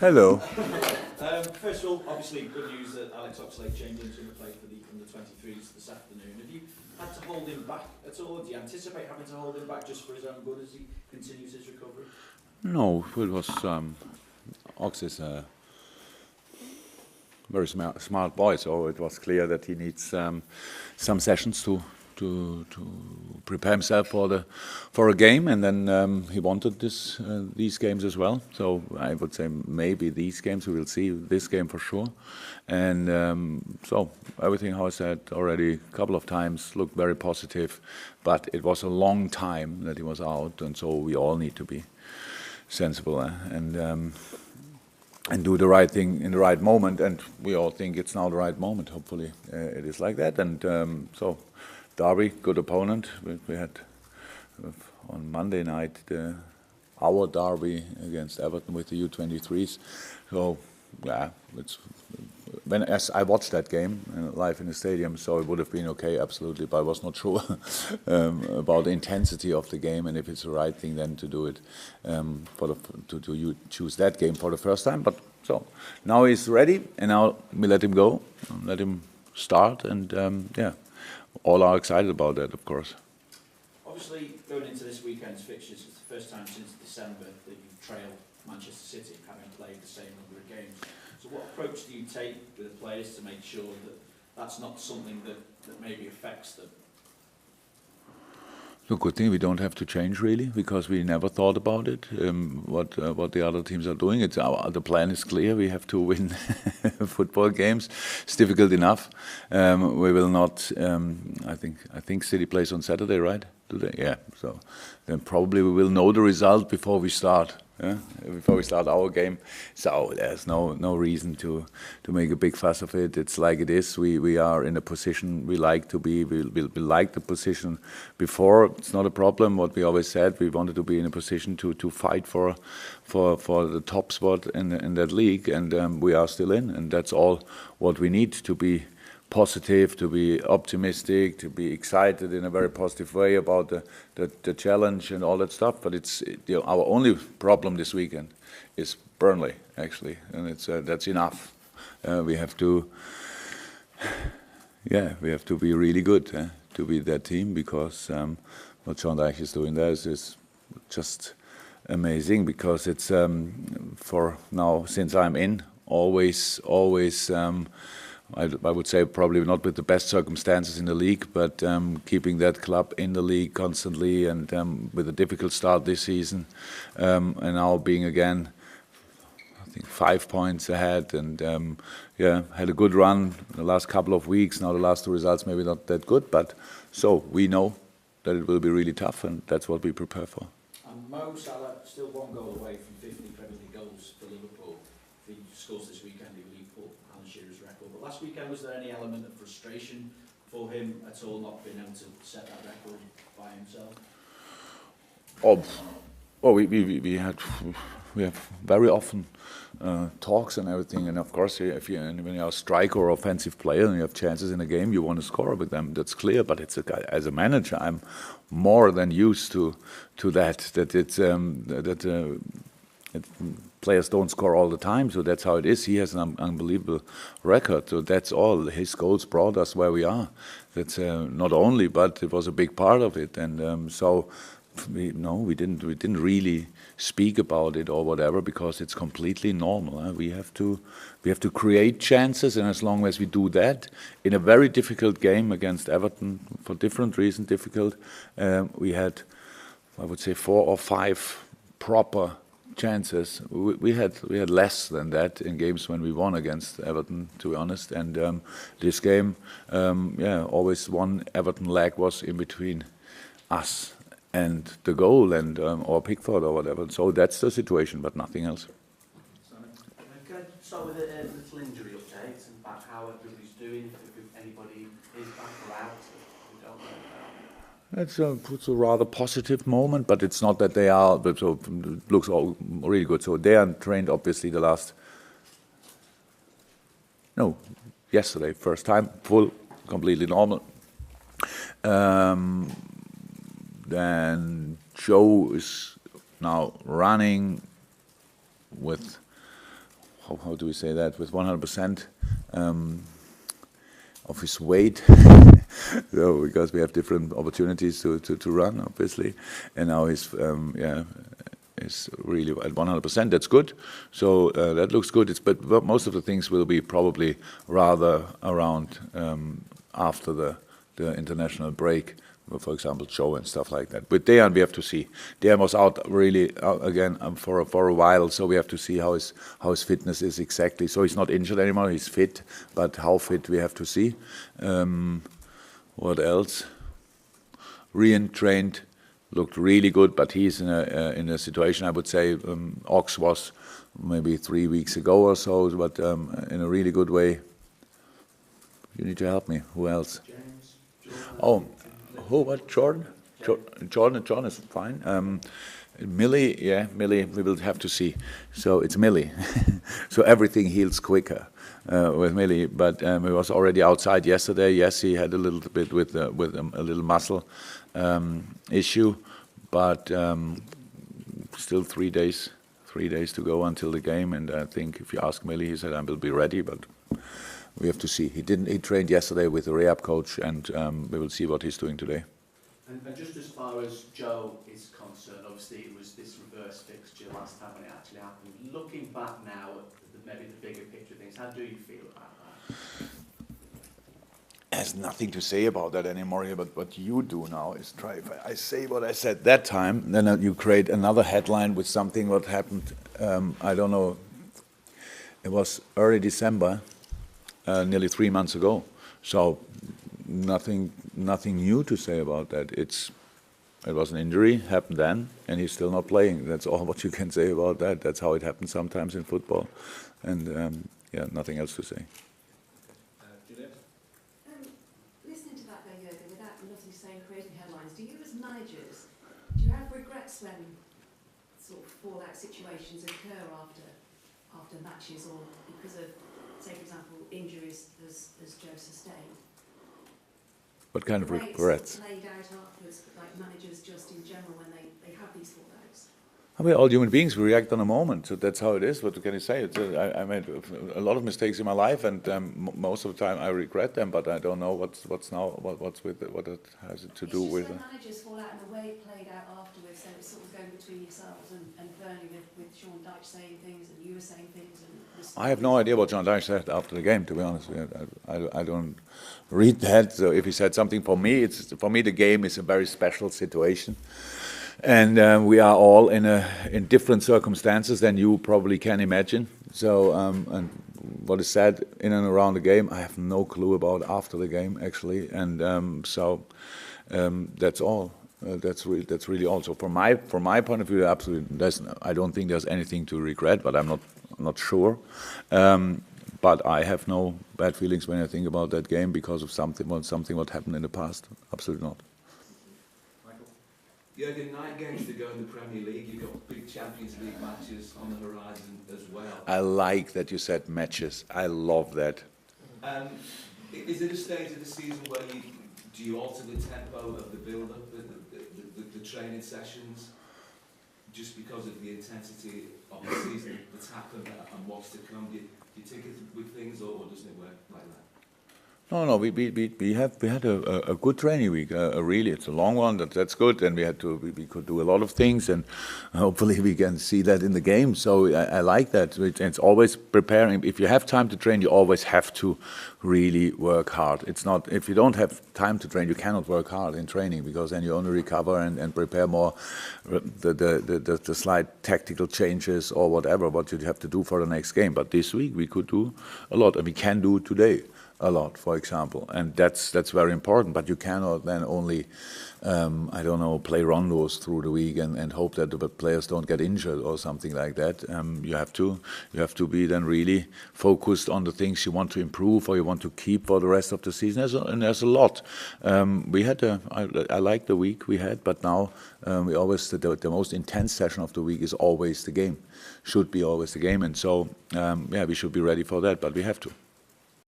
Hello. First of all, obviously good news that Alex Oxlade-Chamberlain's going to play for the under-23s this afternoon. Have you had to hold him back at all? Do you anticipate having to hold him back just for his own good as he continues his recovery? No, it was Ox is a very smart boy, so it was clear that he needs some sessions to prepare himself for a game, and then he wanted these games as well. So I would say maybe these games we will see this game for sure, and so everything, how I said already a couple of times, looked very positive. But it was a long time that he was out, and so we all need to be sensible and do the right thing in the right moment. And we all think it's now the right moment. Hopefully it is like that. And so. Derby, good opponent. We had on Monday night our derby against Everton with the U23s. So yeah, as I watched that game live in the stadium, so it would have been okay, absolutely. But I was not sure about the intensity of the game and if it's the right thing then to do it to choose that game for the first time. But so now he's ready, and now we let him go, let him start, and yeah. All are excited about that, of course. Obviously, going into this weekend's fixtures, it's the first time since December that you've trailed Manchester City, having played the same number of games. So what approach do you take with the players to make sure that that's not something that maybe affects them? The good thing, we don't have to change really, because we never thought about it. What the other teams are doing, the plan is clear. We have to win football games. It's difficult enough. We will not. I think City plays on Saturday, right? Do they? Yeah. So then probably we will know the result before we start. Before we start our game, so there's no reason to make a big fuss of it. It's like it is. We are in a position we like to be. We like the position before. It's not a problem. What we always said, we wanted to be in a position to fight for the top spot in that league, and we are still in. And that's all what we need to be positive, to be optimistic, to be excited in a very positive way about the challenge and all that stuff. But it's our only problem this weekend is Burnley, actually, and that's enough. We have to be really good to beat that team, because what Sean Dyche is doing there is just amazing, because it's for now, since I'm in, always I would say probably not with the best circumstances in the league, but keeping that club in the league constantly, and with a difficult start this season, and now being again, I think 5 points ahead, and had a good run the last couple of weeks. Now the last two results maybe not that good, but so we know that it will be really tough, and that's what we prepare for. And Mo Salah still one goal away from 50 Premier League goals for Liverpool. If he scores this weekend, he will equal Alan Shearer's record. But last weekend, was there any element of frustration for him at all, not being able to set that record by himself? We have very often talks and everything, and of course, when you're a striker or offensive player and you have chances in a game, you want to score with them. That's clear. But as a manager, I'm more than used to that. Players don't score all the time, so that's how it is. He has an unbelievable record, so that's all. His goals brought us where we are. That's not only, but it was a big part of it, and so. We didn't really speak about it or whatever, because it's completely normal. We have to create chances, and as long as we do that in a very difficult game against Everton, for different reasons difficult, we had, I would say, 4 or 5 proper chances. We had less than that in games when we won against Everton, to be honest. And this game, always one Everton leg was in between us and the goal, and or Pickford or whatever. So that's the situation, but nothing else. Can I start with a little injury update about how everybody's doing, if anybody is back or out? We don't know. It's a rather positive moment, but it's not that they are. But so it looks all really good. So they are trained, obviously, yesterday, first time, full, completely normal. Then Joe is now running with how do we say that, with 100% of his weight. So, because we have different opportunities to run, obviously, and now he's is really at 100%. That's good. So that looks good. But most of the things will be probably rather around after the international break. For example, Joe and stuff like that. With Dejan, we have to see. Dejan was out really again for a while, so we have to see how his fitness is exactly. So he's not injured anymore. He's fit, but how fit we have to see. What else? Rian trained, looked really good, but he's in a situation, I would say, Ox was maybe 3 weeks ago or so, but in a really good way. You need to help me. Who else? James, Oh, who? What? Jordan? Jordan is fine. Millie, Millie, we will have to see. So it's Millie. So everything heals quicker with Millie. But he was already outside yesterday. Yes, he had a little bit with a little muscle issue, but still 3 days. 3 days to go until the game. And I think if you ask Millie, he said I will be ready, but we have to see. He trained yesterday with the rehab coach, and we will see what he's doing today. And just as far as Joe is concerned, obviously it was this reverse fixture last time when it actually happened. Looking back now at maybe the bigger picture of things, how do you feel about that? There's nothing to say about that anymore here, but what you do now is try. If I say what I said that time, then you create another headline with something what happened, I don't know, it was early December, nearly 3 months ago. So nothing new to say about that. It was an injury, happened then, and he's still not playing. That's all what you can say about that. That's how it happens sometimes in football. And yeah, nothing else to say. Listening to that though, Jürgen, without nothing saying creating headlines, do you as managers, do you have regrets when sort of fallout situations occur after matches, or because of, say for example, injuries as Joe sustained? What kind of regrets? Played out afterwards, like managers just in general when they have these fallouts. We're all human beings. We react on a moment, so that's how it is. What can I say? I made a lot of mistakes in my life, and most of the time I regret them. But I don't know what's with it, what it has to do with. When managers fall out and the way it played out afterwards, so it's sort of going between yourselves and Burnley with Sean Dyche saying things and you were saying things. And I have no idea what Sean Dyche said after the game. To be honest, I don't read that. So if he said something for me, the game is a very special situation. And we are all in different circumstances than you probably can imagine. So, and what is said in and around the game, I have no clue about after the game actually. And that's all. That's really all. So from my point of view, absolutely, I don't think there's anything to regret. But I'm not sure. But I have no bad feelings when I think about that game because of something what happened in the past. Absolutely not. Jürgen, 9 games to go in the Premier League. You've got big Champions League matches on the horizon as well. I like that you said matches. I love that. Is it a stage of the season where you alter the tempo of the build-up, the training sessions, just because of the intensity of the season that's happened and what's to come? Do you take it with things, or doesn't it work like that? No. We had a good training week. Really, it's a long one. That's good, and we could do a lot of things, and hopefully we can see that in the game. So I like that. It's always preparing. If you have time to train, you always have to really work hard. It's not if you don't have time to train, you cannot work hard in training because then you only recover and prepare more the slight tactical changes or whatever what you have to do for the next game. But this week we could do a lot, and we can do today a lot, for example, and that's very important. But you cannot then only, play rondos through the week and hope that the players don't get injured or something like that. You have to be then really focused on the things you want to improve or you want to keep for the rest of the season. There's a lot. I like the week we had, but now we always the most intense session of the week is always the game. Should be always the game, and so we should be ready for that. But we have to.